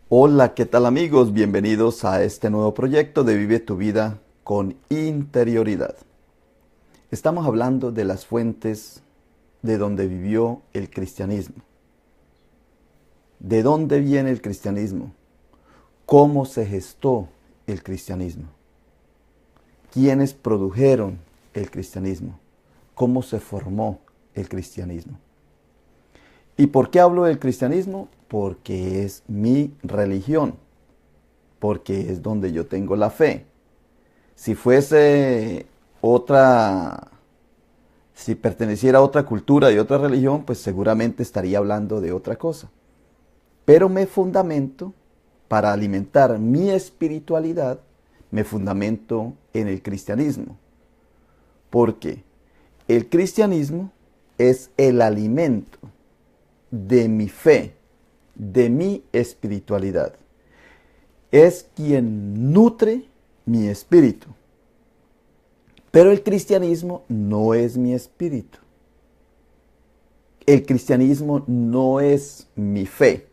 Hola, ¿qué tal amigos? Bienvenidos a este nuevo proyecto de Vive tu vida con interioridad. Estamos hablando de las fuentes de donde vivió el cristianismo. ¿De dónde viene el cristianismo? ¿Cómo se gestó el cristianismo? ¿Quiénes produjeron el cristianismo? ¿Cómo se formó el cristianismo? ¿Y por qué hablo del cristianismo? Porque es mi religión, porque es donde yo tengo la fe. Si fuese otra, si perteneciera a otra cultura y otra religión, pues seguramente estaría hablando de otra cosa. Pero me fundamento para alimentar mi espiritualidad, me fundamento en el cristianismo. Porque el cristianismo es el alimento de mi fe, de mi espiritualidad. Es quien nutre mi espíritu. Pero el cristianismo no es mi espíritu. El cristianismo no es mi fe.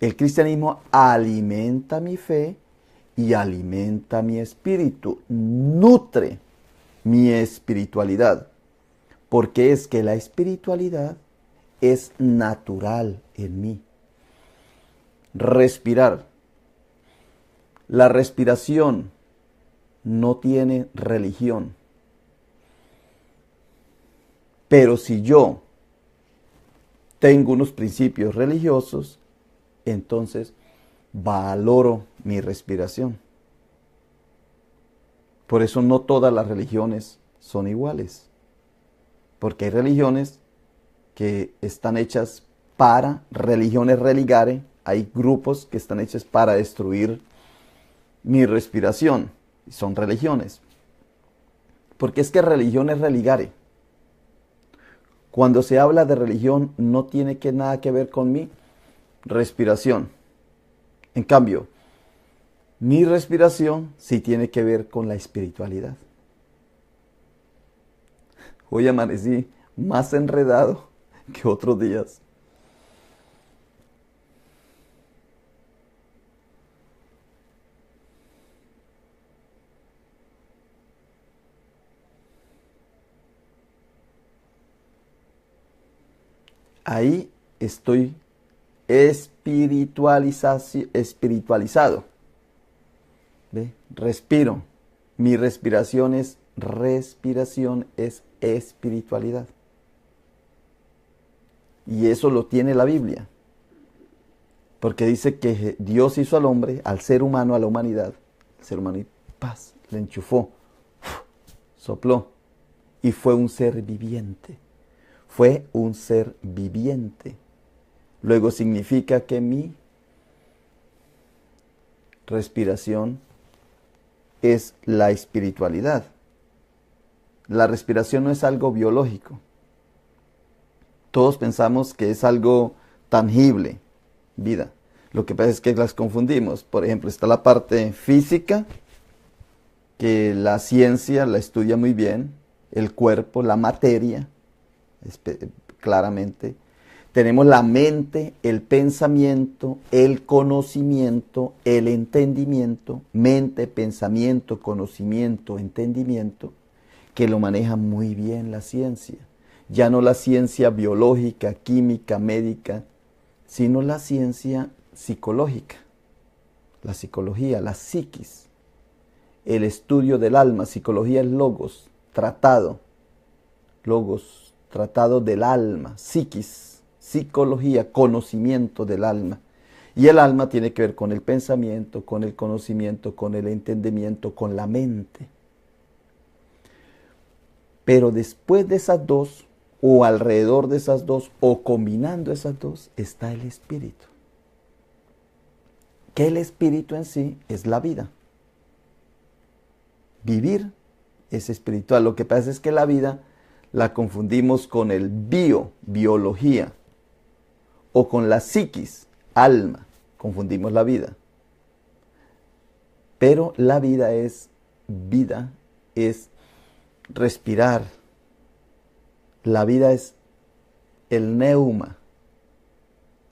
El cristianismo alimenta mi fe y alimenta mi espíritu, nutre mi espiritualidad, porque es que la espiritualidad es natural en mí. Respirar. La respiración no tiene religión. Pero si yo tengo unos principios religiosos, entonces valoro mi respiración. Por eso no todas las religiones son iguales. Porque hay religiones que están hechas para religiones religare. Hay grupos que están hechos para destruir mi respiración. Son religiones. Porque es que religión es religare. Cuando se habla de religión no tiene nada que ver con mi respiración. En cambio, mi respiración sí tiene que ver con la espiritualidad. Hoy amanecí más enredado que otros días. Ahí estoy espiritualizado. ¿Ve? Respiro. Mi respiración es espiritualidad. Y eso lo tiene la Biblia. Porque dice que Dios hizo al hombre, al ser humano, a la humanidad. El ser humano y paz, le enchufó, sopló. Y fue un ser viviente. Fue un ser viviente. Luego significa que mi respiración es la espiritualidad. La respiración no es algo biológico. Todos pensamos que es algo tangible, vida. Lo que pasa es que las confundimos. Por ejemplo, está la parte física, que la ciencia la estudia muy bien, el cuerpo, la materia, claramente. Tenemos la mente, el pensamiento, el conocimiento, el entendimiento, mente, pensamiento, conocimiento, entendimiento, que lo maneja muy bien la ciencia. Ya no la ciencia biológica, química, médica, sino la ciencia psicológica, la psicología, la psiquis, el estudio del alma. Psicología es logos, tratado del alma, psiquis, psicología, conocimiento del alma. Y el alma tiene que ver con el pensamiento, con el conocimiento, con el entendimiento, con la mente. Pero después de esas dos, o alrededor de esas dos, o combinando esas dos, está el espíritu. Que el espíritu en sí es la vida. Vivir es espiritual. Lo que pasa es que la vida la confundimos con el biología, o con la psiquis, alma. Confundimos la vida. Pero la vida, es respirar. La vida es el neuma.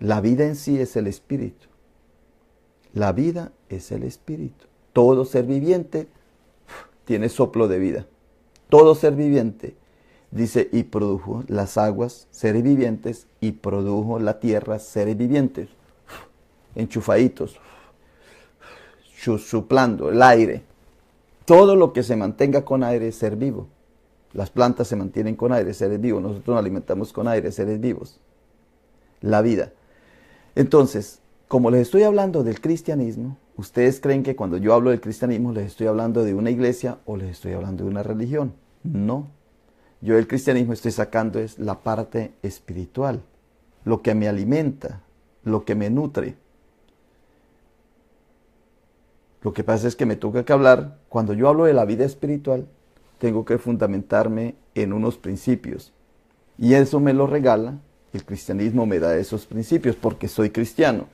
La vida en sí es el espíritu. La vida es el espíritu. Todo ser viviente tiene soplo de vida. Todo ser viviente, dice, y produjo las aguas, seres vivientes, y produjo la tierra, seres vivientes, enchufaditos, soplando el aire. Todo lo que se mantenga con aire es ser vivo. Las plantas se mantienen con aire, seres vivos. Nosotros nos alimentamos con aire, seres vivos. La vida. Entonces, como les estoy hablando del cristianismo, ¿ustedes creen que cuando yo hablo del cristianismo les estoy hablando de una iglesia o les estoy hablando de una religión? No. Yo del cristianismo estoy sacando es la parte espiritual, lo que me alimenta, lo que me nutre. Lo que pasa es que me toca que hablar, cuando yo hablo de la vida espiritual, tengo que fundamentarme en unos principios. Y eso me lo regala, el cristianismo me da esos principios porque soy cristiano.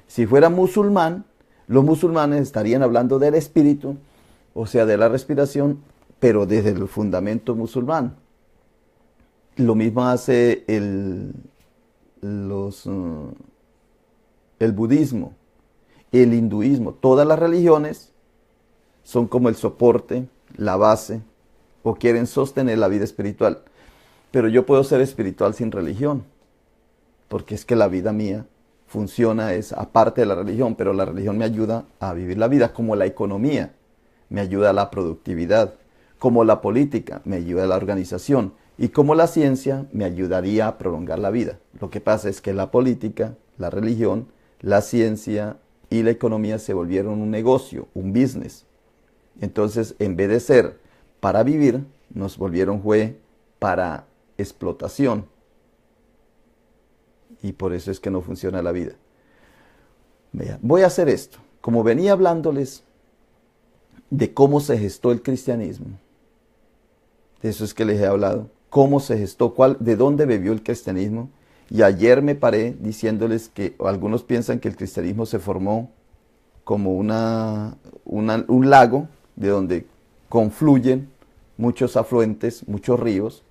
Si fuera musulmán, los musulmanes estarían hablando del espíritu, o sea, de la respiración, pero desde el fundamento musulmán. Lo mismo hace el budismo, el hinduismo. Todas las religiones son como el soporte, la base, o quieren sostener la vida espiritual. Pero yo puedo ser espiritual sin religión, porque es que la vida mía funciona es aparte de la religión, pero la religión me ayuda a vivir la vida, como la economía me ayuda a la productividad, como la política me ayuda a la organización y como la ciencia me ayudaría a prolongar la vida. Lo que pasa es que la política, la religión, la ciencia y la economía se volvieron un negocio, un business. Entonces, en vez de ser para vivir, nos volvieron para explotación. Y por eso es que no funciona la vida. Vean, voy a hacer esto. Como venía hablándoles de cómo se gestó el cristianismo, de eso es que les he hablado, cómo se gestó, de dónde bebió el cristianismo. Y ayer me paré diciéndoles que algunos piensan que el cristianismo se formó como un lago de donde confluyen muchos afluentes, muchos ríos.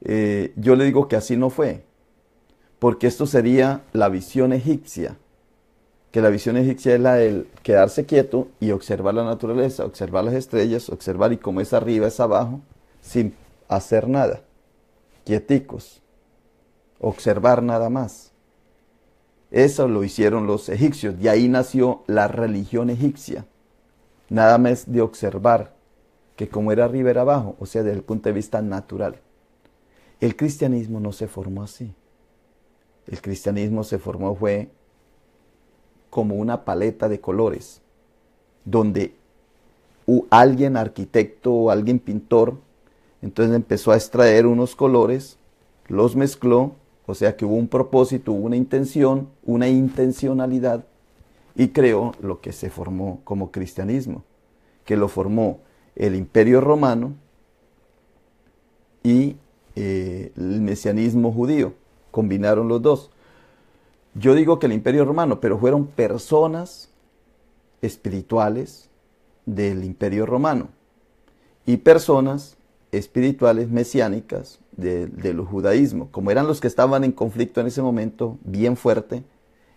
Yo le digo que así no fue, porque esto sería la visión egipcia, que la visión egipcia es la del quedarse quieto y observar la naturaleza, observar las estrellas, observar y como es arriba es abajo, sin hacer nada, quieticos, observar nada más. Eso lo hicieron los egipcios, de ahí nació la religión egipcia, nada más de observar, que como era arriba era abajo, o sea, desde el punto de vista natural. El cristianismo no se formó así. El cristianismo se formó fue como una paleta de colores, donde alguien arquitecto o alguien pintor, entonces empezó a extraer unos colores, los mezcló, o sea que hubo un propósito, hubo una intención, una intencionalidad, y creó lo que se formó como cristianismo, que lo formó el Imperio Romano y el mesianismo judío. Combinaron los dos. Yo digo que el Imperio Romano, pero fueron personas espirituales del Imperio Romano y personas espirituales mesiánicas del judaísmo. Como eran los que estaban en conflicto en ese momento, bien fuerte,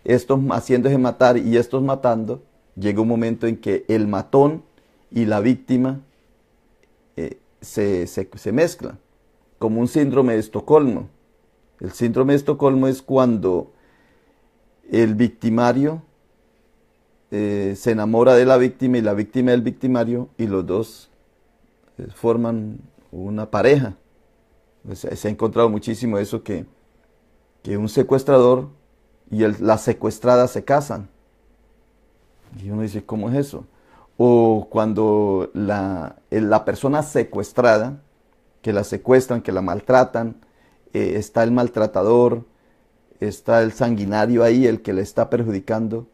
estos haciéndose matar y estos matando, llega un momento en que el matón y la víctima se mezclan, como un síndrome de Estocolmo. El síndrome de Estocolmo es cuando el victimario se enamora de la víctima y la víctima del victimario y los dos forman una pareja. O sea, se ha encontrado muchísimo eso que un secuestrador y la secuestrada se casan. Y uno dice, ¿cómo es eso? O cuando la persona secuestrada, que la secuestran, que la maltratan, está el maltratador, está el sanguinario ahí, el que le está perjudicando.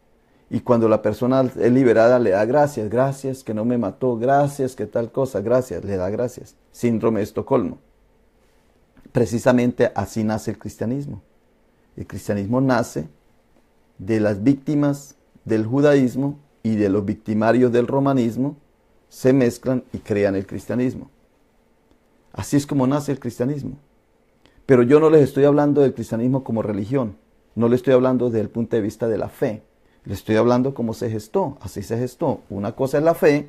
Y cuando la persona es liberada, le da gracias, gracias que no me mató, gracias que tal cosa, gracias, le da gracias. Síndrome de Estocolmo. Precisamente así nace el cristianismo. El cristianismo nace de las víctimas del judaísmo y de los victimarios del romanismo, se mezclan y crean el cristianismo. Así es como nace el cristianismo. Pero yo no les estoy hablando del cristianismo como religión, No le estoy hablando desde el punto de vista de la fe. Le estoy hablando cómo se gestó. Así se gestó. Una cosa es la fe,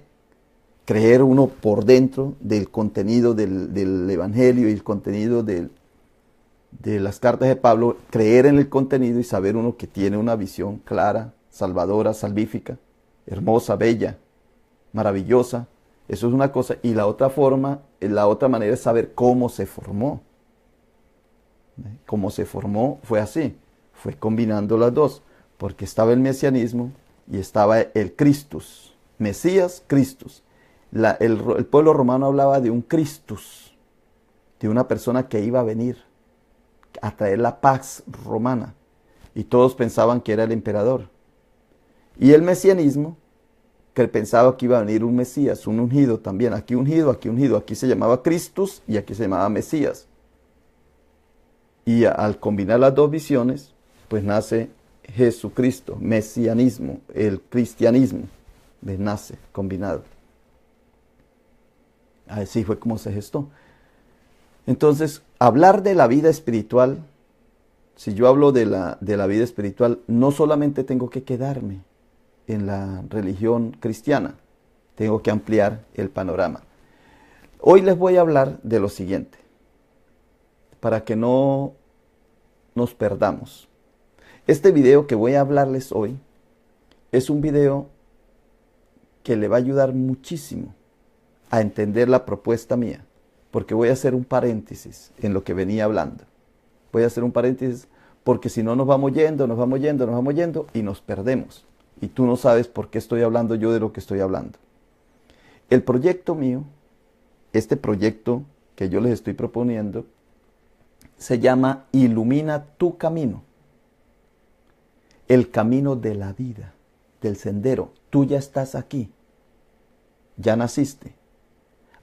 creer uno por dentro del contenido del Evangelio y el contenido de las cartas de Pablo, creer en el contenido y saber uno que tiene una visión clara, salvadora, salvífica, hermosa, bella, maravillosa. Eso es una cosa. Y la otra forma, la otra manera es saber cómo se formó. Cómo se formó fue así. Fue combinando las dos. Porque estaba el mesianismo y estaba el Christus. Mesías, Christus. El pueblo romano hablaba de un Christus, de una persona que iba a venir a traer la paz romana. Y todos pensaban que era el emperador. Y el mesianismo, que pensaba que iba a venir un Mesías, un ungido también. Aquí ungido, aquí ungido. Aquí se llamaba Christus y aquí se llamaba Mesías. Y al combinar las dos visiones, pues nace Jesucristo, mesianismo, el cristianismo, nace combinado. Así fue como se gestó. Entonces, hablar de la vida espiritual, si yo hablo de la vida espiritual, no solamente tengo que quedarme en la religión cristiana, tengo que ampliar el panorama. Hoy les voy a hablar de lo siguiente, para que no nos perdamos. Este video que voy a hablarles hoy es un video que le va a ayudar muchísimo a entender la propuesta mía, porque voy a hacer un paréntesis en lo que venía hablando. Voy a hacer un paréntesis porque si no nos vamos yendo y nos perdemos. Y tú no sabes por qué estoy hablando yo de lo que estoy hablando. El proyecto mío, este proyecto que yo les estoy proponiendo, se llama Ilumina tu camino. El camino de la vida, del sendero. Tú ya estás aquí. Ya naciste.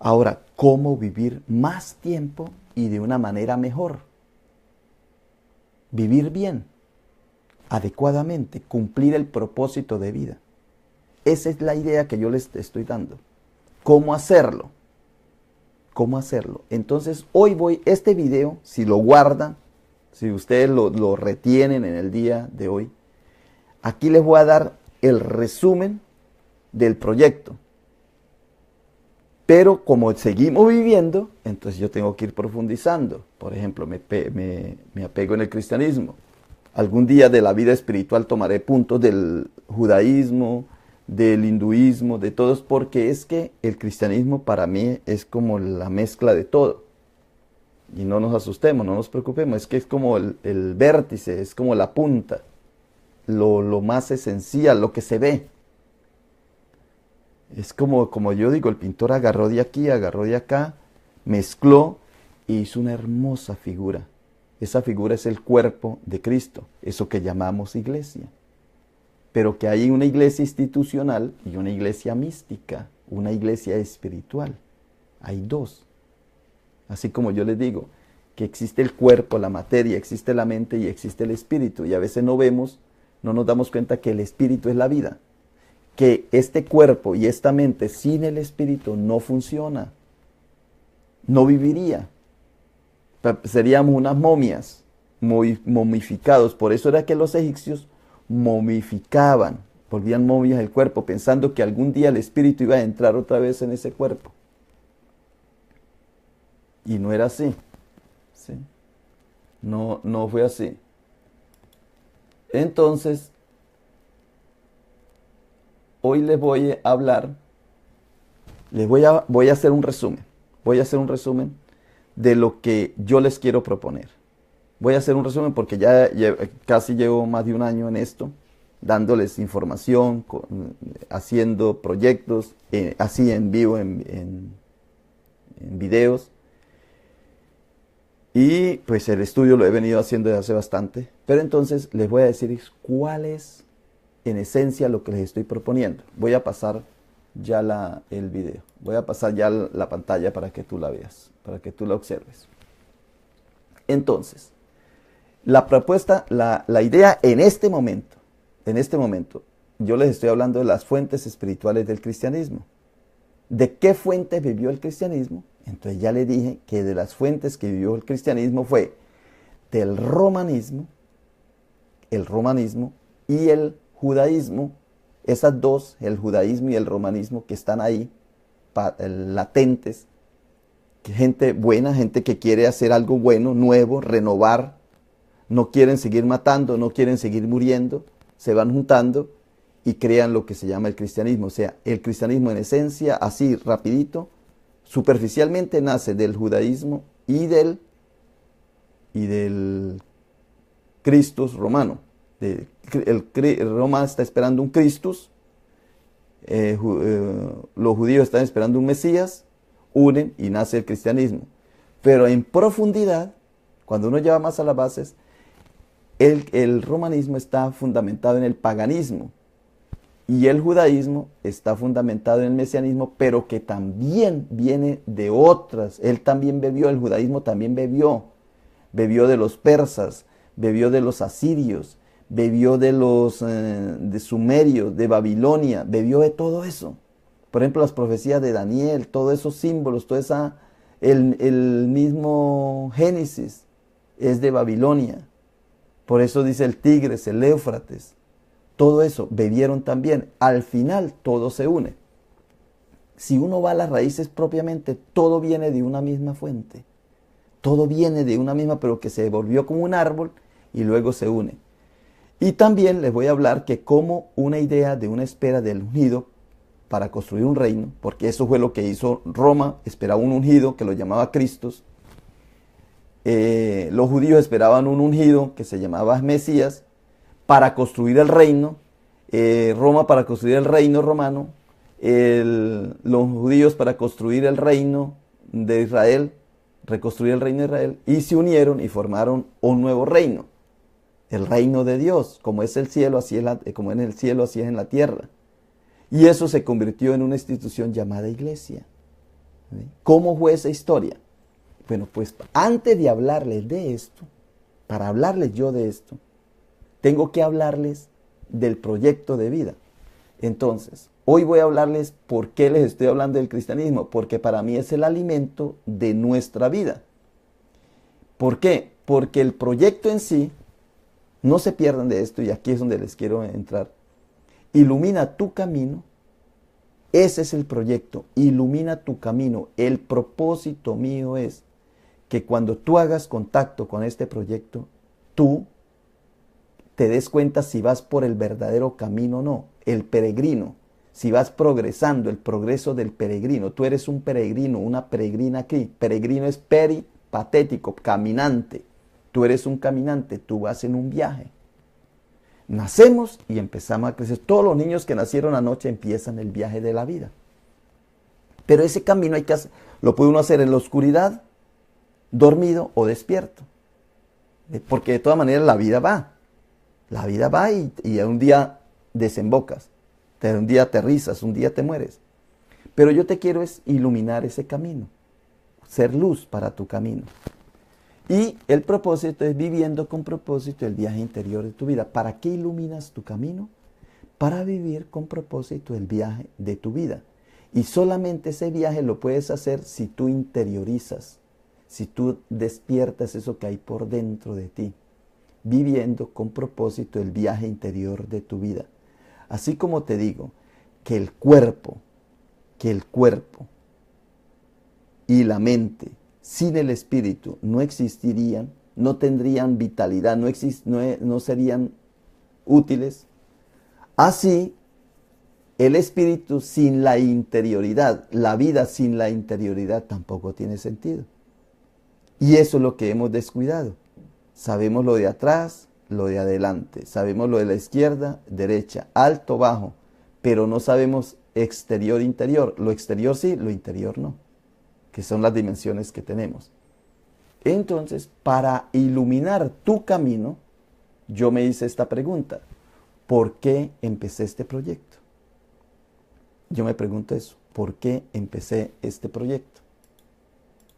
Ahora, ¿cómo vivir más tiempo y de una manera mejor? Vivir bien, adecuadamente, cumplir el propósito de vida. Esa es la idea que yo les estoy dando. ¿Cómo hacerlo? ¿Cómo hacerlo? Entonces, este video, si lo guardan, si ustedes lo retienen en el día de hoy, aquí les voy a dar el resumen del proyecto. Pero como seguimos viviendo, entonces yo tengo que ir profundizando. Por ejemplo, me apego en el cristianismo. Algún día de la vida espiritual tomaré puntos del judaísmo, del hinduismo, de todos, porque es que el cristianismo para mí es como la mezcla de todo. Y no nos asustemos, no nos preocupemos, es que es como el vértice, es como la punta, lo más esencial, lo que se ve. Es como yo digo, el pintor agarró de aquí, agarró de acá, mezcló y hizo una hermosa figura. Esa figura es el cuerpo de Cristo, eso que llamamos iglesia. Pero que hay una iglesia institucional y una iglesia mística, una iglesia espiritual. Hay dos. Así como yo les digo, que existe el cuerpo, la materia, existe la mente y existe el espíritu. Y a veces no nos damos cuenta que el espíritu es la vida. Que este cuerpo y esta mente sin el espíritu no funciona. No viviría. Seríamos unas momias, momificados. Por eso era que los egipcios momificaban, volvían momias el cuerpo, pensando que algún día el espíritu iba a entrar otra vez en ese cuerpo. Y no era así. ¿Sí? No fue así. Entonces, hoy les voy a hablar, voy a hacer un resumen. Voy a hacer un resumen de lo que yo les quiero proponer. Voy a hacer un resumen porque ya casi llevo más de un año en esto, dándoles información, haciendo proyectos, así en vivo, en videos. Y pues el estudio lo he venido haciendo desde hace bastante. Pero entonces les voy a decir cuál es en esencia lo que les estoy proponiendo. Voy a pasar ya el video. Voy a pasar ya la pantalla para que tú la veas, para que tú la observes. Entonces, la propuesta, la idea en este momento, yo les estoy hablando de las fuentes espirituales del cristianismo. ¿De qué fuentes vivió el cristianismo? Entonces ya le dije que de las fuentes que vivió el cristianismo fue del romanismo, el romanismo y el judaísmo. Esas dos, el judaísmo y el romanismo, que están ahí, latentes. Gente buena, gente que quiere hacer algo bueno, nuevo, renovar. No quieren seguir matando, no quieren seguir muriendo. Se van juntando y crean lo que se llama el cristianismo. O sea, el cristianismo en esencia, así rapidito, superficialmente nace del judaísmo y del Christus romano. Roma está esperando un Christus, los judíos están esperando un Mesías, unen y nace el cristianismo. Pero en profundidad, cuando uno lleva más a las bases, el romanismo está fundamentado en el paganismo y el judaísmo está fundamentado en el mesianismo, pero que también viene de otras. Él también bebió, el judaísmo también bebió de los persas, bebió de los asirios, bebió de los de sumerios, de Babilonia, bebió de todo eso. Por ejemplo, las profecías de Daniel, todos esos símbolos, el mismo Génesis es de Babilonia. Por eso dice el Tigris, el Éufrates. Todo eso bebieron también. Al final todo se une. Si uno va a las raíces propiamente, todo viene de una misma fuente. Todo viene de una misma, pero que se volvió como un árbol y luego se une. Y también les voy a hablar que como una idea de una espera del ungido para construir un reino, porque eso fue lo que hizo Roma, esperaba un ungido que lo llamaba Cristo. Los judíos esperaban un ungido que se llamaba Mesías para construir el reino. Roma para construir el reino romano. Los judíos para construir el reino de Israel, reconstruir el reino de Israel, y se unieron y formaron un nuevo reino, el reino de Dios. Como es el cielo, así es como en el cielo, así es en la tierra. Y eso se convirtió en una institución llamada iglesia. ¿Sí? ¿Cómo fue esa historia? Bueno, pues antes de hablarles de esto, para hablarles yo de esto, tengo que hablarles del proyecto de vida. Entonces, hoy voy a hablarles por qué les estoy hablando del cristianismo, porque para mí es el alimento de nuestra vida. ¿Por qué? Porque el proyecto en sí, no se pierdan de esto, y aquí es donde les quiero entrar. Ilumina tu camino. Ese es el proyecto, ilumina tu camino. El propósito mío es que cuando tú hagas contacto con este proyecto, tú te des cuenta si vas por el verdadero camino o no, el peregrino, si vas progresando, el progreso del peregrino. Tú eres un peregrino, una peregrina aquí. Peregrino es peripatético, caminante. Tú eres un caminante, tú vas en un viaje. Nacemos y empezamos a crecer. Todos los niños que nacieron anoche empiezan el viaje de la vida. Pero ese camino lo puede uno hacer en la oscuridad, dormido o despierto. Porque de todas maneras la vida va. La vida va y un día desembocas. Un día aterrizas, un día te mueres. Pero yo te quiero es iluminar ese camino. Ser luz para tu camino. Y el propósito es viviendo con propósito el viaje interior de tu vida. ¿Para qué iluminas tu camino? Para vivir con propósito el viaje de tu vida. Y solamente ese viaje lo puedes hacer si tú interiorizas, si tú despiertas eso que hay por dentro de ti, viviendo con propósito el viaje interior de tu vida. Así como te digo que el cuerpo y la mente sin el espíritu no existirían, no tendrían vitalidad, no serían útiles. Así, el espíritu sin la interioridad, la vida sin la interioridad tampoco tiene sentido. Y eso es lo que hemos descuidado. Sabemos lo de atrás, lo de adelante. Sabemos lo de la izquierda, derecha, alto, bajo. Pero no sabemos exterior, interior. Lo exterior sí, lo interior no. Que son las dimensiones que tenemos. Entonces, para iluminar tu camino, yo me hice esta pregunta. ¿Por qué empecé este proyecto? Yo me pregunto eso. ¿Por qué empecé este proyecto?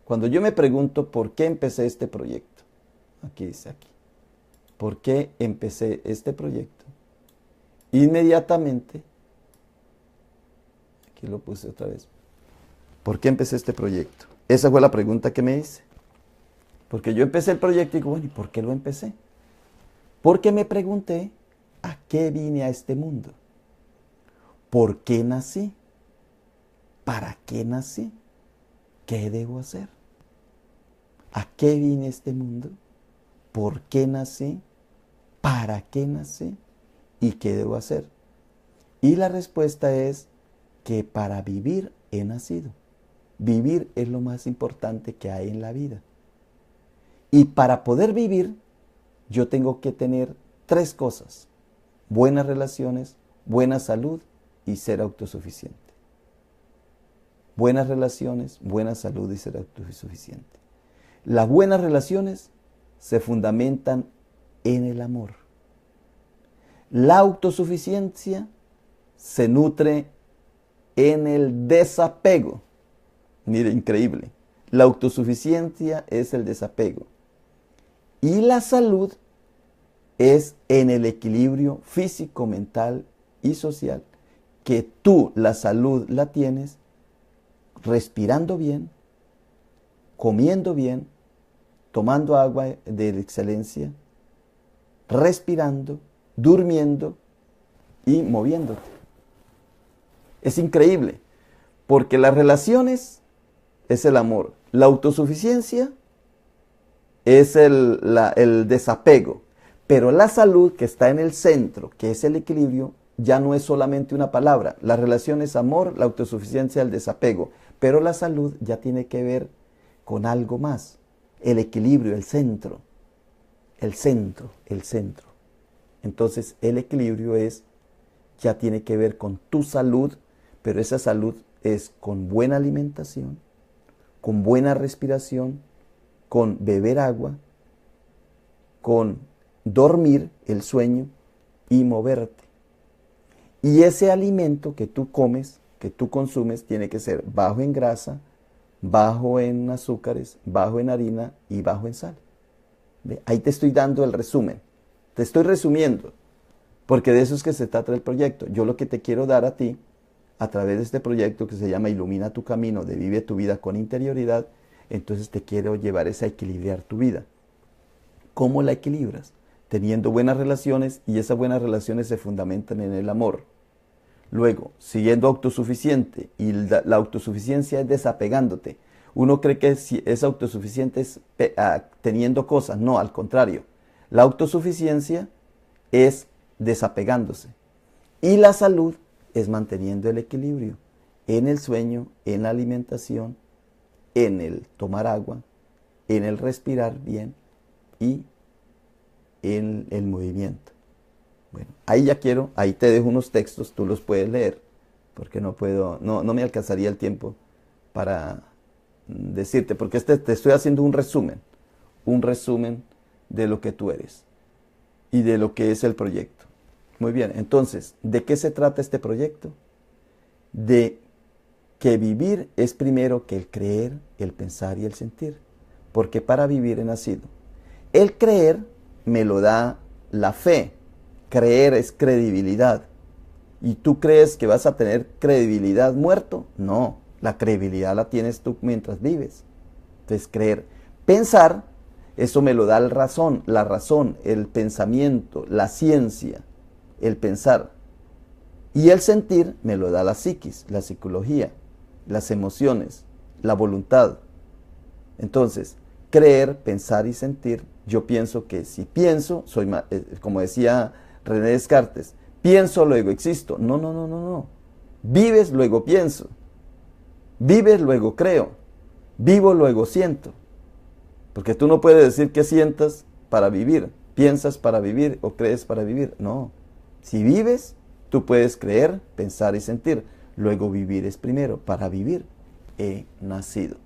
Cuando yo me pregunto por qué empecé este proyecto, aquí dice aquí, ¿por qué empecé este proyecto? Inmediatamente, aquí lo puse otra vez, ¿por qué empecé este proyecto? Esa fue la pregunta que me hice. Porque yo empecé el proyecto y digo, bueno, ¿y por qué lo empecé? Porque me pregunté, ¿a qué vine a este mundo? ¿Por qué nací? ¿Para qué nací? ¿Qué debo hacer? ¿A qué vine a este mundo? ¿Por qué nací? ¿Para qué nací? ¿Y qué debo hacer? Y la respuesta es que para vivir he nacido. Vivir es lo más importante que hay en la vida. Y para poder vivir, yo tengo que tener 3 cosas: buenas relaciones, buena salud y ser autosuficiente. Buenas relaciones, buena salud y ser autosuficiente. Las buenas relaciones se fundamentan en el amor. La autosuficiencia se nutre en el desapego. Mire, increíble. La autosuficiencia es el desapego. Y la salud es en el equilibrio físico, mental y social. Que tú la salud la tienes respirando bien, comiendo bien, tomando agua de excelencia, respirando, durmiendo y moviéndote. Es increíble, porque las relaciones es el amor, la autosuficiencia es el desapego, pero la salud, que está en el centro, que es el equilibrio, ya no es solamente una palabra. La relación es amor, la autosuficiencia, el desapego, pero la salud ya tiene que ver con algo más, el equilibrio, el centro. Entonces el equilibrio ya tiene que ver con tu salud, pero esa salud es con buena alimentación, con buena respiración, con beber agua, con dormir, el sueño, y moverte. Y ese alimento que tú comes, que tú consumes, tiene que ser bajo en grasa, bajo en azúcares, bajo en harina y bajo en sal. ¿Ve? Ahí te estoy dando el resumen. Te estoy resumiendo, porque de eso es que se trata el proyecto. Yo lo que te quiero dar a ti, a través de este proyecto que se llama Ilumina tu Camino, de Vive tu Vida con Interioridad, entonces te quiero llevar a equilibrar tu vida. ¿Cómo la equilibras? Teniendo buenas relaciones, y esas buenas relaciones se fundamentan en el amor. Luego, siguiendo autosuficiente, y la autosuficiencia es desapegándote. Uno cree que es autosuficiente es teniendo cosas. No, al contrario. La autosuficiencia es desapegándose. Y la salud es manteniendo el equilibrio en el sueño, en la alimentación, en el tomar agua, en el respirar bien y en el movimiento. Bueno, ahí te dejo unos textos, tú los puedes leer, porque no me alcanzaría el tiempo para decirte, porque te estoy haciendo un resumen de lo que tú eres y de lo que es el proyecto. Muy bien, entonces, ¿de qué se trata este proyecto? De que vivir es primero que el creer, el pensar y el sentir, porque para vivir he nacido. El creer me lo da la fe. Creer es credibilidad. ¿Y tú crees que vas a tener credibilidad muerto? No, la credibilidad la tienes tú mientras vives. Entonces, creer. Pensar, eso me lo da la razón, el pensamiento, la ciencia, el pensar. Y el sentir me lo da la psiquis, la psicología, las emociones, la voluntad. Entonces, creer, pensar y sentir, yo pienso que si pienso, como decía René Descartes, pienso, luego existo. No. Vives, luego pienso. Vives, luego creo. Vivo, luego siento. Porque tú no puedes decir que sientas para vivir, piensas para vivir o crees para vivir. No. Si vives, tú puedes creer, pensar y sentir. Luego vivir es primero. Para vivir he nacido.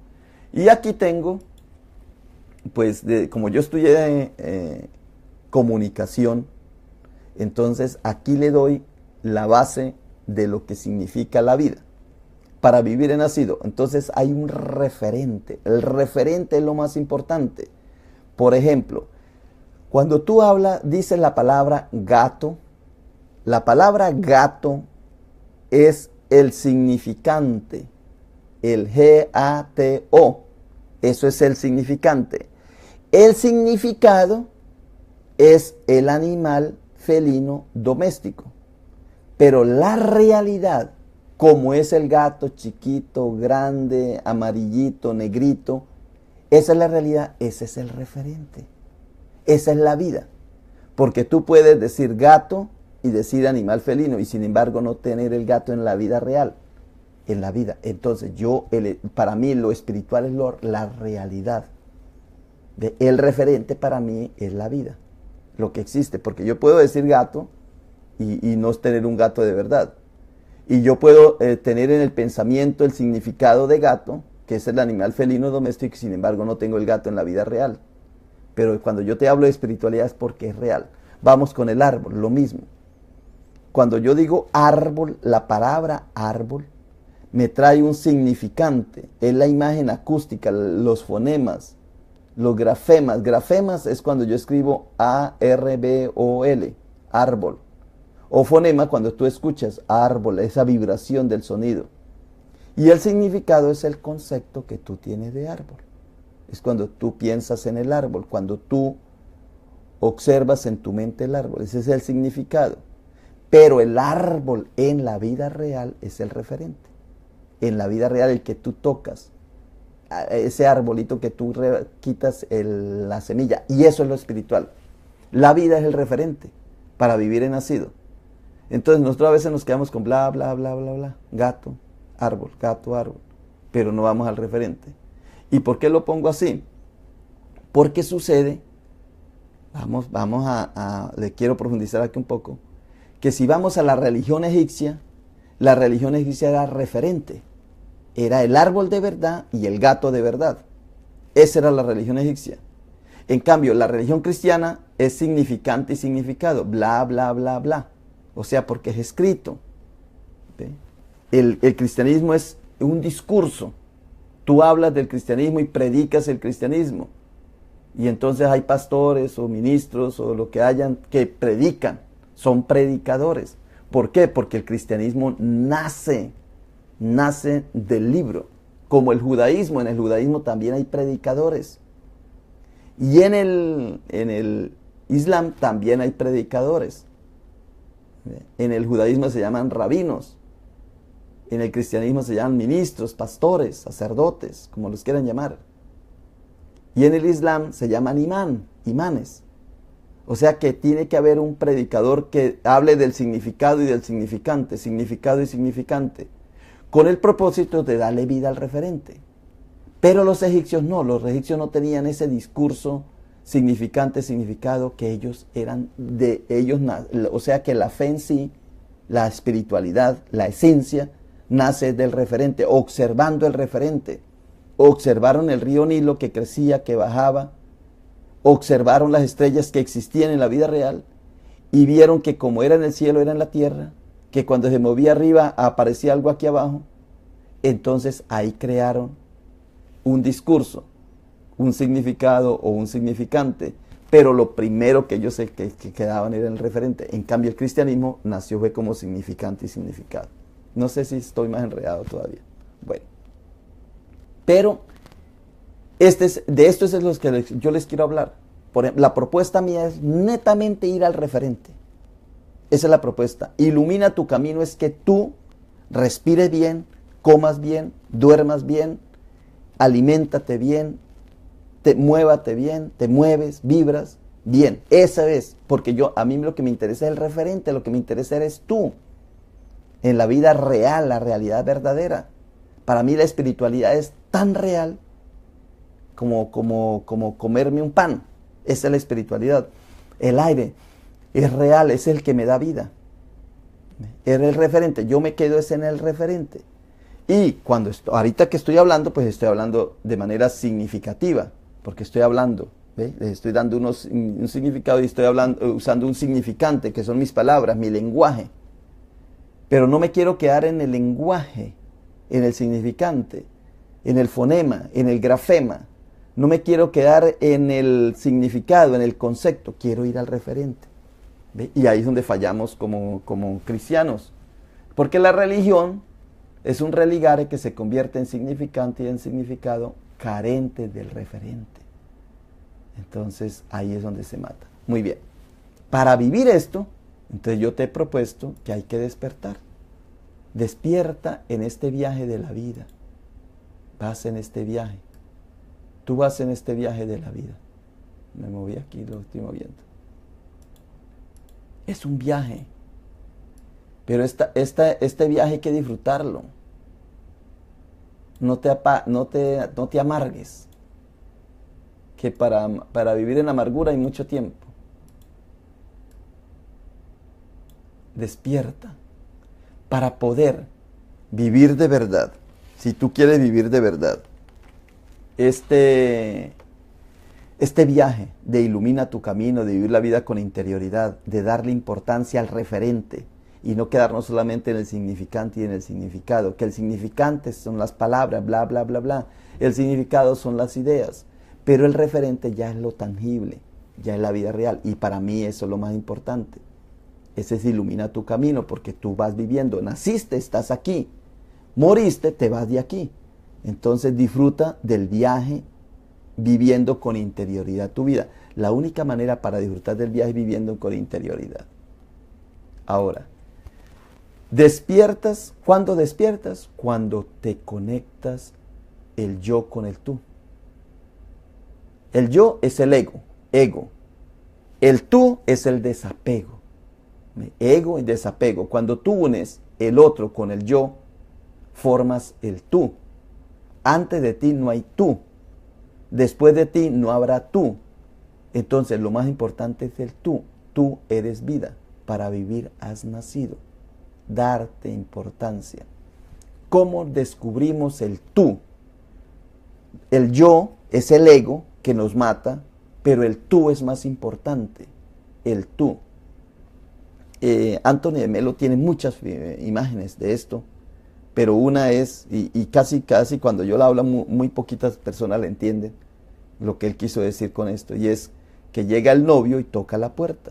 Y aquí tengo, pues, como yo estudié comunicación, entonces aquí le doy la base de lo que significa la vida. Para vivir he nacido. Entonces hay un referente. El referente es lo más importante. Por ejemplo, cuando tú dices la palabra gato es el significante. El G-A-T-O. Eso es el significante. El significado es el animal felino doméstico. Pero la realidad, como es el gato chiquito, grande, amarillito, negrito, esa es la realidad, ese es el referente. Esa es la vida. Porque tú puedes decir gato y decir animal felino y sin embargo no tener el gato en la vida real. En la vida. Entonces para mí lo espiritual es la realidad. El referente para mí es la vida. Lo que existe. Porque yo puedo decir gato y no tener un gato de verdad. Y yo puedo tener en el pensamiento el significado de gato, que es el animal felino doméstico, y sin embargo no tengo el gato en la vida real. Pero cuando yo te hablo de espiritualidad es porque es real. Vamos con el árbol, lo mismo. Cuando yo digo árbol, la palabra árbol me trae un significante. Es la imagen acústica, los fonemas, los grafemas. Grafemas es cuando yo escribo A-R-B-O-L, árbol. O fonema cuando tú escuchas árbol, esa vibración del sonido. Y el significado es el concepto que tú tienes de árbol. Es cuando tú piensas en el árbol, cuando tú observas en tu mente el árbol. Ese es el significado. Pero el árbol en la vida real es el referente. En la vida real el que tú tocas, ese arbolito que tú quitas la semilla. Y eso es lo espiritual. La vida es el referente para vivir en nacido. Entonces nosotros a veces nos quedamos con bla, bla, bla, bla, bla. Gato, árbol, pero no vamos al referente. ¿Y por qué lo pongo así? Porque sucede, le quiero profundizar aquí un poco, que si vamos a la religión egipcia era referente. Era el árbol de verdad y el gato de verdad. Esa era la religión egipcia. En cambio, la religión cristiana es significante y significado. Bla, bla, bla, bla. O sea, porque es escrito. ¿Ve? El cristianismo es un discurso. Tú hablas del cristianismo y predicas el cristianismo. Y entonces hay pastores o ministros o lo que hayan que predican. Son predicadores. ¿Por qué? Porque el cristianismo nace del libro. Como el judaísmo. En el judaísmo también hay predicadores. Y en el Islam también hay predicadores. En el judaísmo se llaman rabinos. En el cristianismo se llaman ministros, pastores, sacerdotes, como los quieran llamar. Y en el Islam se llaman imanes. O sea que tiene que haber un predicador que hable del significado y del significante, significado y significante, con el propósito de darle vida al referente. Pero los egipcios no tenían ese discurso significante, significado, que ellos eran de ellos, o sea que la fe en sí, la espiritualidad, la esencia, nace del referente, observando el referente. Observaron el río Nilo que crecía, que bajaba, observaron las estrellas que existían en la vida real y vieron que como era en el cielo, era en la tierra, que cuando se movía arriba aparecía algo aquí abajo. Entonces ahí crearon un discurso, un significado o un significante, pero lo primero que ellos que quedaban era el referente. En cambio el cristianismo nació fue como significante y significado. No sé si estoy más enredado todavía. Bueno, pero de esto es lo que yo les quiero hablar. Por ejemplo, la propuesta mía es netamente ir al referente. Esa es la propuesta. Ilumina tu camino es que tú respires bien, comas bien, duermas bien, aliméntate bien, muévate bien, te mueves, vibras bien. Esa es, porque a mí lo que me interesa es el referente, lo que me interesa eres tú. En la vida real, la realidad verdadera. Para mí la espiritualidad es tan real como comerme un pan. Esa es la espiritualidad. El aire es real, es el que me da vida. Es el referente. Yo me quedo en el referente. Y ahorita que estoy hablando, pues estoy hablando de manera significativa. Porque estoy hablando, ¿ve? Les estoy dando un significado y estoy usando un significante, que son mis palabras, mi lenguaje. Pero no me quiero quedar en el lenguaje, en el significante, en el fonema, en el grafema. No me quiero quedar en el significado, en el concepto. Quiero ir al referente. ¿Ve? Y ahí es donde fallamos como cristianos. Porque la religión es un religare que se convierte en significante y en significado carente del referente. Entonces ahí es donde se mata. Muy bien. Para vivir esto, entonces yo te he propuesto que hay que despertar. Despierta en este viaje de la vida. Vas en este viaje. Tú vas en este viaje de la vida. Me moví aquí, lo estoy moviendo. Es un viaje. Pero este viaje hay que disfrutarlo. No te amargues. Que para vivir en amargura hay mucho tiempo. Despierta. Para poder vivir de verdad. Si tú quieres vivir de verdad. Este viaje de ilumina tu camino, de vivir la vida con interioridad, de darle importancia al referente y no quedarnos solamente en el significante y en el significado, que el significante son las palabras, bla, bla, bla, bla, el significado son las ideas, pero el referente ya es lo tangible, ya es la vida real, y para mí eso es lo más importante. Ese es ilumina tu camino, porque tú vas viviendo, naciste, estás aquí, moriste, te vas de aquí. Entonces disfruta del viaje viviendo con interioridad tu vida. La única manera para disfrutar del viaje es viviendo con interioridad. Ahora, ¿despiertas? ¿Cuándo despiertas? Cuando te conectas el yo con el tú. El yo es el ego. El tú es el desapego. Ego y desapego. Cuando tú unes el otro con el yo, formas el tú. Antes de ti no hay tú. Después de ti no habrá tú. Entonces lo más importante es el tú. Tú eres vida. Para vivir has nacido. Darte importancia. ¿Cómo descubrimos el tú? El yo es el ego que nos mata, pero el tú es más importante. El tú. Anthony de Melo tiene muchas imágenes de esto. Pero una es, y casi cuando yo la hablo, muy poquitas personas le entienden lo que él quiso decir con esto. Y es que llega el novio y toca la puerta.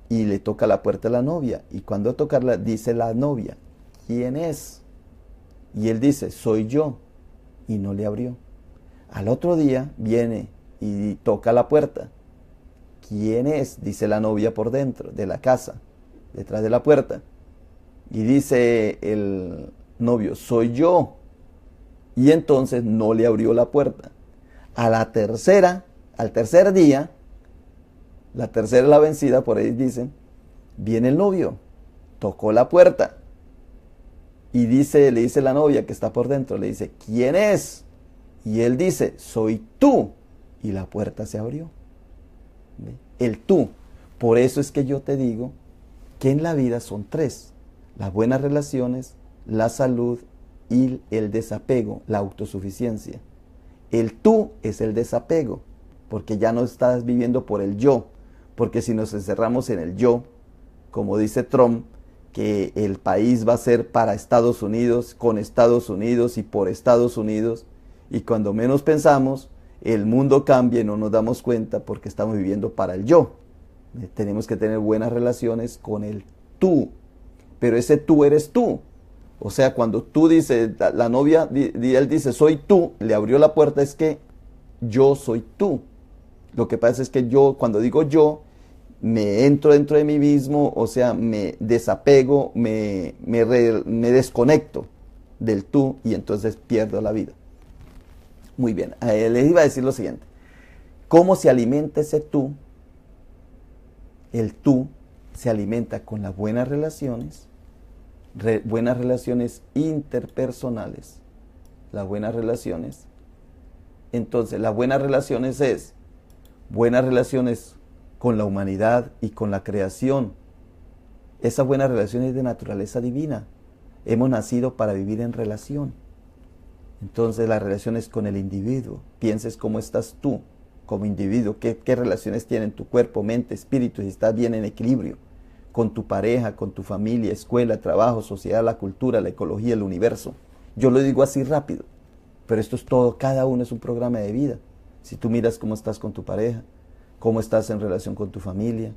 Y le toca la puerta a la novia. Y cuando tocarla, dice la novia, ¿quién es? Y él dice, soy yo. Y no le abrió. Al otro día viene y toca la puerta. ¿Quién es? Dice la novia por dentro de la casa, detrás de la puerta. Y dice el novio, soy yo. Y entonces no le abrió la puerta. Al tercer día, la tercera es la vencida, por ahí dicen, viene el novio, tocó la puerta. Y le dice la novia que está por dentro, le dice, ¿quién es? Y él dice, soy tú. Y la puerta se abrió. El tú. Por eso es que yo te digo que en la vida son tres. Las buenas relaciones, la salud y el desapego, la autosuficiencia. El tú es el desapego, porque ya no estás viviendo por el yo, porque si nos encerramos en el yo, como dice Trump, que el país va a ser para Estados Unidos, con Estados Unidos y por Estados Unidos, y cuando menos pensamos, el mundo cambia y no nos damos cuenta porque estamos viviendo para el yo. Tenemos que tener buenas relaciones con el tú. Pero ese tú eres tú. O sea, cuando tú dices, la novia, él dice, soy tú, le abrió la puerta, es que yo soy tú. Lo que pasa es que yo, cuando digo yo, me entro dentro de mí mismo, o sea, me desapego, me desconecto del tú y entonces pierdo la vida. Muy bien, les iba a decir lo siguiente. ¿Cómo se alimenta ese tú? El tú se alimenta con las buenas relaciones interpersonales, las buenas relaciones. Entonces, las buenas relaciones es buenas relaciones con la humanidad y con la creación. Esas buenas relaciones de naturaleza divina. Hemos nacido para vivir en relación. Entonces, las relaciones con el individuo. Pienses cómo estás tú como individuo, qué relaciones tienen tu cuerpo, mente, espíritu, si estás bien en equilibrio. Con tu pareja, con tu familia, escuela, trabajo, sociedad, la cultura, la ecología, el universo. Yo lo digo así rápido, pero esto es todo, cada uno es un programa de vida. Si tú miras cómo estás con tu pareja, cómo estás en relación con tu familia,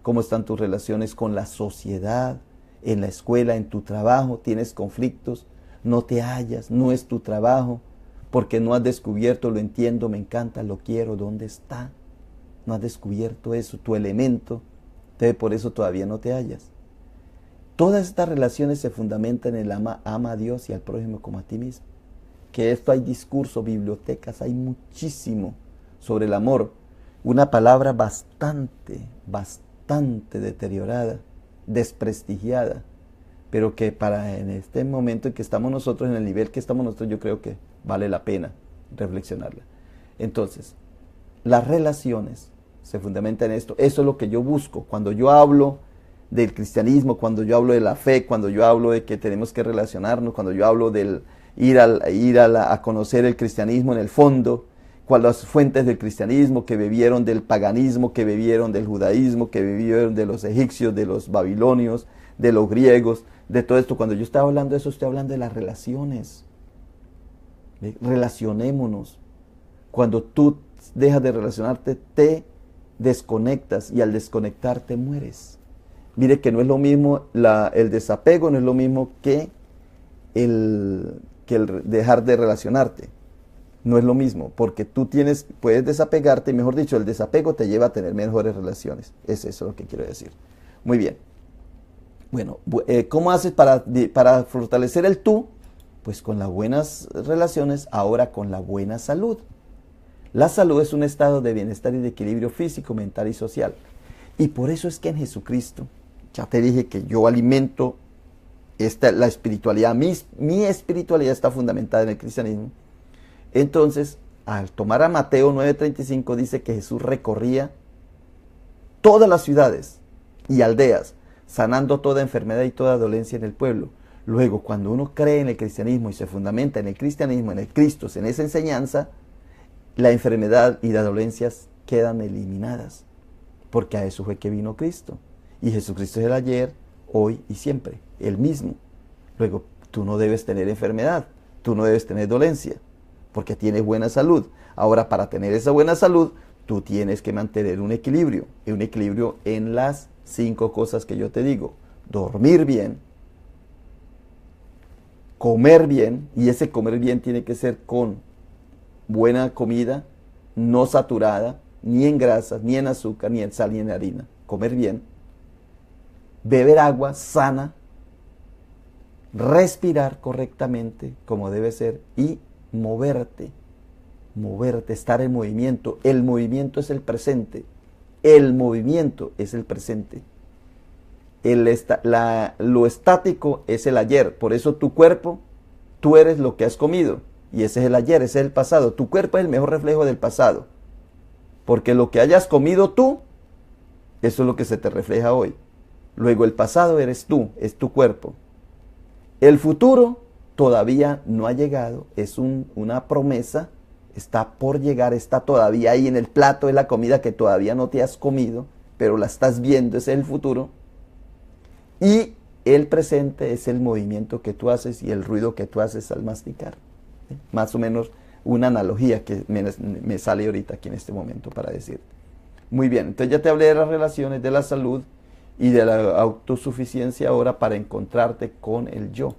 cómo están tus relaciones con la sociedad, en la escuela, en tu trabajo, tienes conflictos, no te hallas, no es tu trabajo, porque no has descubierto, lo entiendo, me encanta, lo quiero, ¿dónde está? no has descubierto eso, tu elemento, entonces por eso todavía no te hallas. Todas estas relaciones se fundamentan en el ama a Dios y al prójimo como a ti mismo. Que esto hay discursos, bibliotecas, hay muchísimo sobre el amor. Una palabra bastante deteriorada, desprestigiada, pero que para en este momento en que estamos nosotros, en el nivel que estamos nosotros, yo creo que vale la pena reflexionarla. Entonces, las relaciones se fundamentan en esto. Eso es lo que yo busco. Cuando yo hablo del cristianismo, cuando yo hablo de la fe, cuando yo hablo de que tenemos que relacionarnos, cuando yo hablo del ir a conocer el cristianismo en el fondo, las fuentes del cristianismo que bebieron del paganismo, que bebieron del judaísmo, que bebieron de los egipcios, de los babilonios, de los griegos, de todo esto. Cuando yo estoy hablando de eso, estoy hablando de las relaciones. Relacionémonos. Cuando tú dejas de relacionarte, te desconectas y al desconectarte mueres. Mire que no es lo mismo, el desapego no es lo mismo que el dejar de relacionarte. No es lo mismo, porque tú puedes desapegarte, y mejor dicho, el desapego te lleva a tener mejores relaciones. Es eso lo que quiero decir. Muy bien. Bueno, ¿cómo haces para fortalecer el tú? Pues con las buenas relaciones, ahora con la buena salud. La salud es un estado de bienestar y de equilibrio físico, mental y social. Y por eso es que en Jesucristo, ya te dije que yo alimento la espiritualidad, mi espiritualidad está fundamentada en el cristianismo. Entonces, al tomar a Mateo 9:35, dice que Jesús recorría todas las ciudades y aldeas, sanando toda enfermedad y toda dolencia en el pueblo. Luego, cuando uno cree en el cristianismo y se fundamenta en el cristianismo, en el Cristo, en esa enseñanza, la enfermedad y las dolencias quedan eliminadas, porque a eso fue que vino Cristo. Y Jesucristo es el ayer, hoy y siempre, el mismo. Luego, tú no debes tener enfermedad, tú no debes tener dolencia, porque tienes buena salud. Ahora, para tener esa buena salud, tú tienes que mantener un equilibrio en las 5 cosas que yo te digo. Dormir bien, comer bien, y ese comer bien tiene que ser con buena comida, no saturada, ni en grasas, ni en azúcar, ni en sal, ni en harina. Comer bien, beber agua sana, respirar correctamente como debe ser y moverte, estar en movimiento. El movimiento es el presente. El movimiento es el presente. Lo estático es el ayer. Por eso tu cuerpo, tú eres lo que has comido. Y ese es el ayer, ese es el pasado. Tu cuerpo es el mejor reflejo del pasado. Porque lo que hayas comido tú, eso es lo que se te refleja hoy. Luego el pasado eres tú, es tu cuerpo. El futuro todavía no ha llegado, es una promesa, está por llegar, está todavía ahí en el plato de la comida que todavía no te has comido, pero la estás viendo, ese es el futuro. Y el presente es el movimiento que tú haces y el ruido que tú haces al masticar. Más o menos una analogía que me sale ahorita aquí en este momento para decir. Muy bien, entonces ya te hablé de las relaciones, de la salud y de la autosuficiencia ahora para encontrarte con el yo.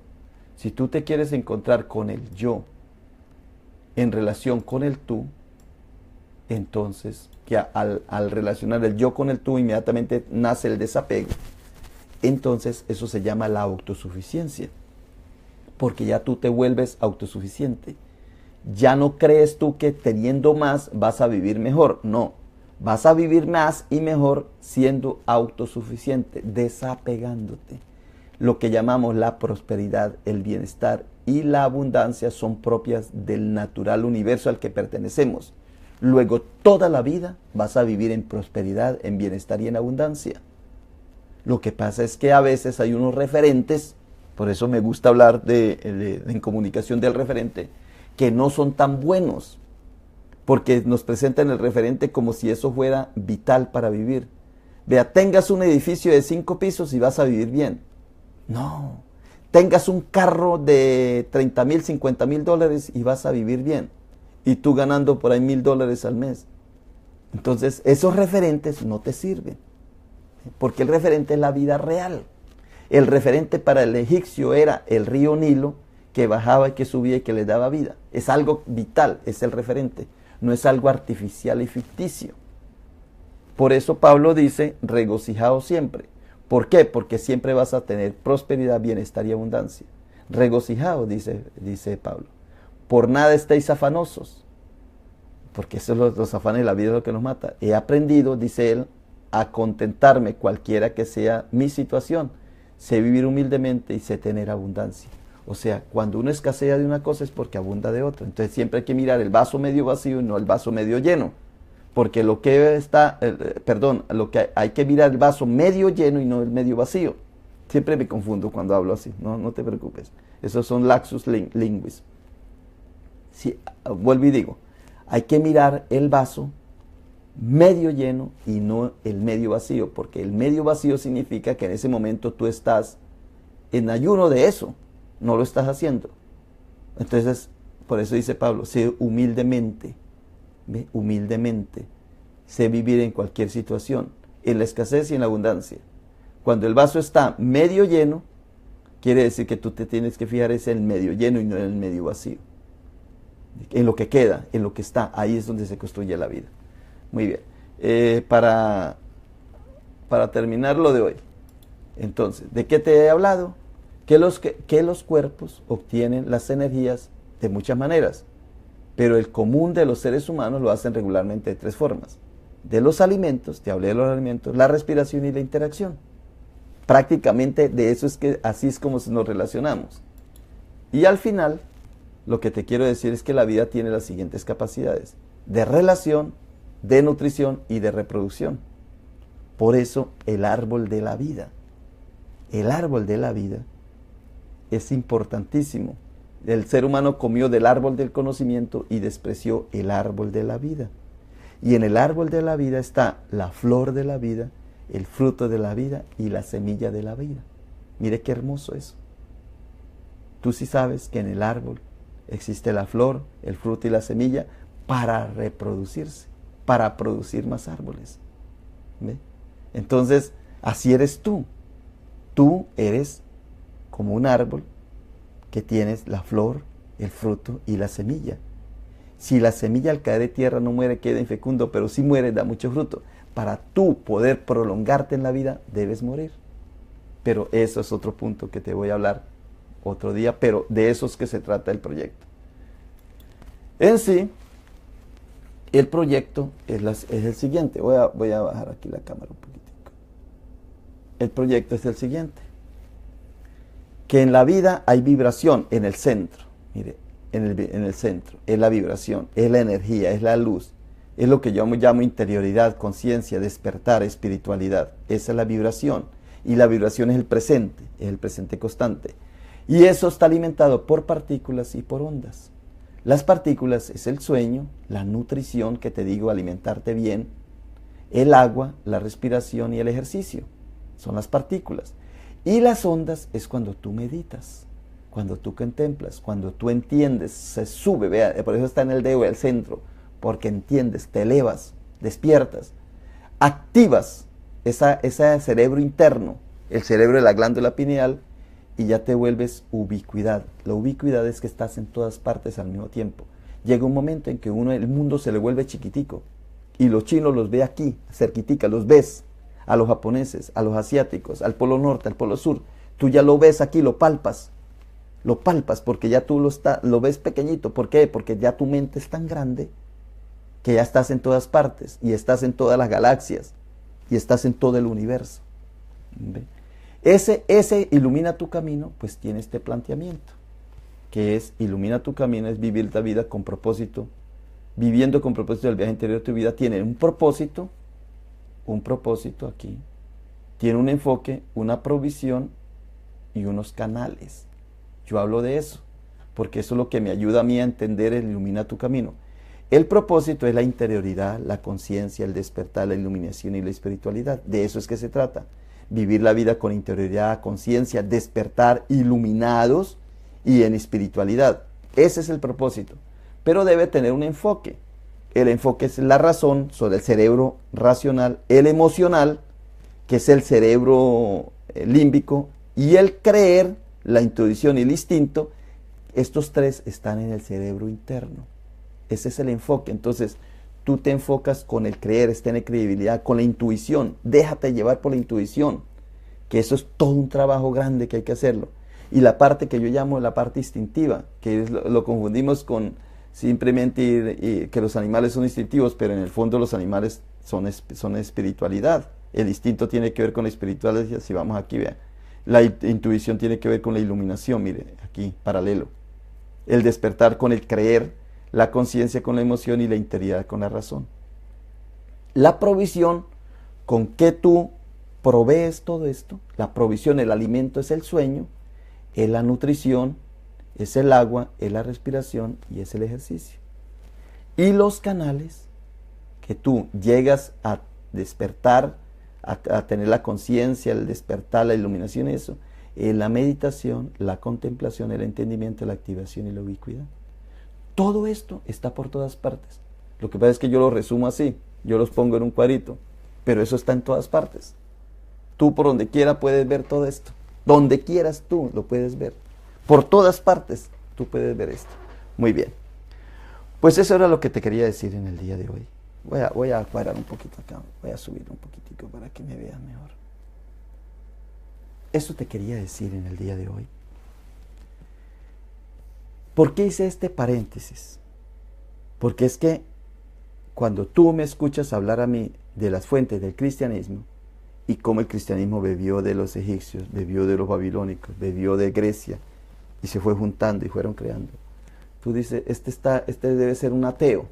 Si tú te quieres encontrar con el yo en relación con el tú, entonces que al relacionar el yo con el tú inmediatamente nace el desapego. Entonces eso se llama la autosuficiencia, porque ya tú te vuelves autosuficiente. Ya no crees tú que teniendo más vas a vivir mejor, no. Vas a vivir más y mejor siendo autosuficiente, desapegándote. Lo que llamamos la prosperidad, el bienestar y la abundancia son propias del natural universo al que pertenecemos. Luego toda la vida vas a vivir en prosperidad, en bienestar y en abundancia. Lo que pasa es que a veces hay unos referentes, por eso me gusta hablar en comunicación del referente, que no son tan buenos, porque nos presentan el referente como si eso fuera vital para vivir. Vea, tengas un edificio de 5 pisos y vas a vivir bien. No, tengas un carro de 30,000, 50,000 dólares y vas a vivir bien. Y tú ganando por ahí $1,000 al mes. Entonces, esos referentes no te sirven. Porque el referente es la vida real. El referente para el egipcio era el río Nilo, que bajaba y que subía y que le daba vida. Es algo vital, es el referente. No es algo artificial y ficticio. Por eso Pablo dice, regocijaos siempre. ¿Por qué? Porque siempre vas a tener prosperidad, bienestar y abundancia. Regocijaos, dice Pablo. Por nada estéis afanosos, porque eso es los afanes de la vida es lo que nos mata. He aprendido, dice él, a contentarme cualquiera que sea mi situación. Sé vivir humildemente y sé tener abundancia. O sea, cuando uno escasea de una cosa es porque abunda de otra. Entonces siempre hay que mirar el vaso medio vacío y no el vaso medio lleno. Porque lo que hay que mirar el vaso medio lleno y no el medio vacío. Siempre me confundo cuando hablo así, no te preocupes. Esos son lapsus linguis. Sí, vuelvo y digo, hay que mirar el vaso medio lleno y no el medio vacío, porque el medio vacío significa que en ese momento tú estás en ayuno de eso, no lo estás haciendo. Entonces, por eso dice Pablo, sé humildemente, ¿ve? Humildemente, sé vivir en cualquier situación, en la escasez y en la abundancia. Cuando el vaso está medio lleno, quiere decir que tú te tienes que fijar es en el medio lleno y no en el medio vacío. En lo que queda, en lo que está, ahí es donde se construye la vida. Muy bien. Para terminar lo de hoy, entonces, ¿de qué te he hablado? Que los cuerpos obtienen las energías de muchas maneras, pero el común de los seres humanos lo hacen regularmente de 3 formas. De los alimentos, te hablé de los alimentos, la respiración y la interacción. Prácticamente de eso es que así es como nos relacionamos. Y al final, lo que te quiero decir es que la vida tiene las siguientes capacidades: de relación, de nutrición y de reproducción. Por eso el árbol de la vida es importantísimo. El ser humano comió del árbol del conocimiento y despreció el árbol de la vida. Y en el árbol de la vida está la flor de la vida, el fruto de la vida y la semilla de la vida. Mire qué hermoso eso. Tú sí sabes que en el árbol existe la flor, el fruto y la semilla para reproducirse, para producir más árboles. ¿Ve? Entonces, así eres tú. Tú eres como un árbol que tienes la flor, el fruto y la semilla. Si la semilla al caer de tierra no muere, queda infecundo, pero si muere, da mucho fruto. Para tú poder prolongarte en la vida, debes morir. Pero eso es otro punto que te voy a hablar otro día, pero de eso es que se trata el proyecto. En sí, el proyecto es el siguiente. Voy a bajar aquí la cámara un poquitico. El proyecto es el siguiente. Que en la vida hay vibración en el centro. Mire, en el centro. Es la vibración, es la energía, es la luz. Es lo que yo llamo interioridad, conciencia, despertar, espiritualidad. Esa es la vibración. Y la vibración es el presente constante. Y eso está alimentado por partículas y por ondas. Las partículas es el sueño, la nutrición, que te digo, alimentarte bien, el agua, la respiración y el ejercicio. Son las partículas. Y las ondas es cuando tú meditas, cuando tú contemplas, cuando tú entiendes, se sube, vea, por eso está en el dedo, el centro, porque entiendes, te elevas, despiertas, activas ese cerebro interno, el cerebro de la glándula pineal, y ya te vuelves ubicuidad. La ubicuidad es que estás en todas partes al mismo tiempo. Llega un momento en que el mundo se le vuelve chiquitico, y los chinos los ve aquí, cerquitica, los ves, a los japoneses, a los asiáticos, al polo norte, al polo sur. Tú ya lo ves aquí, lo palpas porque ya tú lo ves pequeñito. ¿Por qué? Porque ya tu mente es tan grande que ya estás en todas partes y estás en todas las galaxias y estás en todo el universo. ¿Ve? Ese ilumina tu camino, pues tiene este planteamiento, que es ilumina tu camino, es vivir la vida con propósito, viviendo con propósito del viaje interior de tu vida. Tiene un propósito aquí, tiene un enfoque, una provisión y unos canales. Yo hablo de eso, porque eso es lo que me ayuda a mí a entender el ilumina tu camino. El propósito es la interioridad, la conciencia, el despertar, la iluminación y la espiritualidad. De eso es que se trata. Vivir la vida con interioridad, conciencia, despertar, iluminados y en espiritualidad. Ese es el propósito. Pero debe tener un enfoque. El enfoque es la razón sobre el cerebro racional, el emocional, que es el cerebro límbico, y el creer, la intuición y el instinto. Estos 3 están en el cerebro interno. Ese es el enfoque. Entonces, tú te enfocas con el creer, es tener credibilidad, con la intuición. Déjate llevar por la intuición, que eso es todo un trabajo grande que hay que hacerlo. Y la parte que yo llamo la parte instintiva, que es lo confundimos con simplemente que los animales son instintivos, pero en el fondo los animales son espiritualidad. El instinto tiene que ver con la espiritualidad, si vamos aquí, vean. La intuición tiene que ver con la iluminación, mire, aquí, paralelo. El despertar con el creer, la conciencia con la emoción y la integridad con la razón. La provisión, con que tú provees todo esto, la provisión, el alimento es el sueño, es la nutrición, es el agua, es la respiración y es el ejercicio. Y los canales que tú llegas a despertar, a tener la conciencia, el despertar, la iluminación, eso, es la meditación, la contemplación, el entendimiento, la activación y la ubicuidad. Todo esto está por todas partes. Lo que pasa es que yo lo resumo así, yo los pongo en un cuadrito, pero eso está en todas partes. Tú por donde quiera puedes ver todo esto. Donde quieras tú lo puedes ver. Por todas partes tú puedes ver esto. Muy bien. Pues eso era lo que te quería decir en el día de hoy. Voy a cuadrar un poquito acá. Voy a subir un poquitico para que me vean mejor. Eso te quería decir en el día de hoy. ¿Por qué hice este paréntesis? Porque es que cuando tú me escuchas hablar a mí de las fuentes del cristianismo y cómo el cristianismo bebió de los egipcios, bebió de los babilónicos, bebió de Grecia y se fue juntando y fueron creando, tú dices, este debe ser un ateo,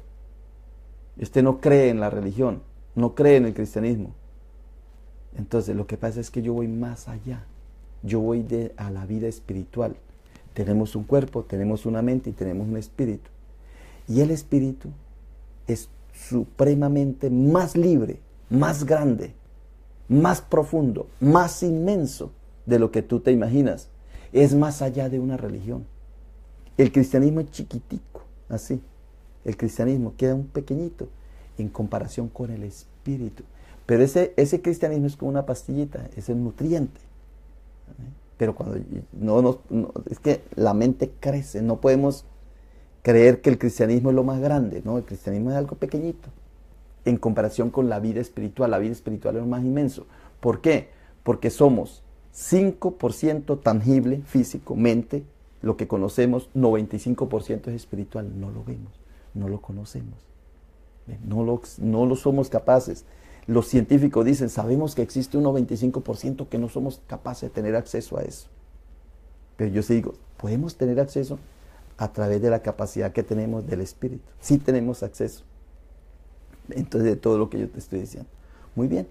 este no cree en la religión, no cree en el cristianismo. Entonces lo que pasa es que yo voy más allá, yo voy a la vida espiritual. Tenemos un cuerpo, tenemos una mente y tenemos un espíritu. Y el espíritu es supremamente más libre, más grande, más profundo, más inmenso de lo que tú te imaginas. Es más allá de una religión. El cristianismo es chiquitico, así. El cristianismo queda un pequeñito en comparación con el espíritu. Pero ese cristianismo es como una pastillita, es el nutriente. Pero cuando es que la mente crece, no podemos creer que el cristianismo es lo más grande, no, el cristianismo es algo pequeñito en comparación con la vida espiritual. La vida espiritual es lo más inmenso. ¿Por qué? Porque somos 5% tangible, físico, mente, lo que conocemos, 95% es espiritual, no lo vemos, no lo conocemos, no lo somos capaces. Los científicos dicen, sabemos que existe un 95% que no somos capaces de tener acceso a eso. Pero yo sí digo, podemos tener acceso a través de la capacidad que tenemos del espíritu. Sí tenemos acceso. Entonces, de todo lo que yo te estoy diciendo. Muy bien.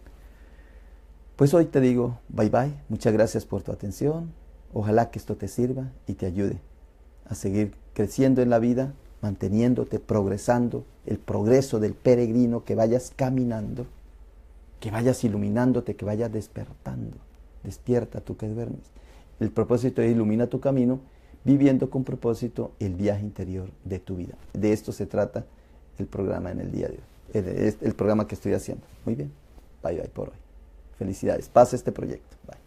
Pues hoy te digo, bye bye. Muchas gracias por tu atención. Ojalá que esto te sirva y te ayude a seguir creciendo en la vida, manteniéndote, progresando, el progreso del peregrino, que vayas caminando, que vayas iluminándote, que vayas despertando. Despierta tú que duermes. El propósito es ilumina tu camino, viviendo con propósito el viaje interior de tu vida. De esto se trata el programa en el día de hoy, el programa que estoy haciendo. Muy bien, bye bye por hoy. Felicidades, pasa este proyecto. Bye.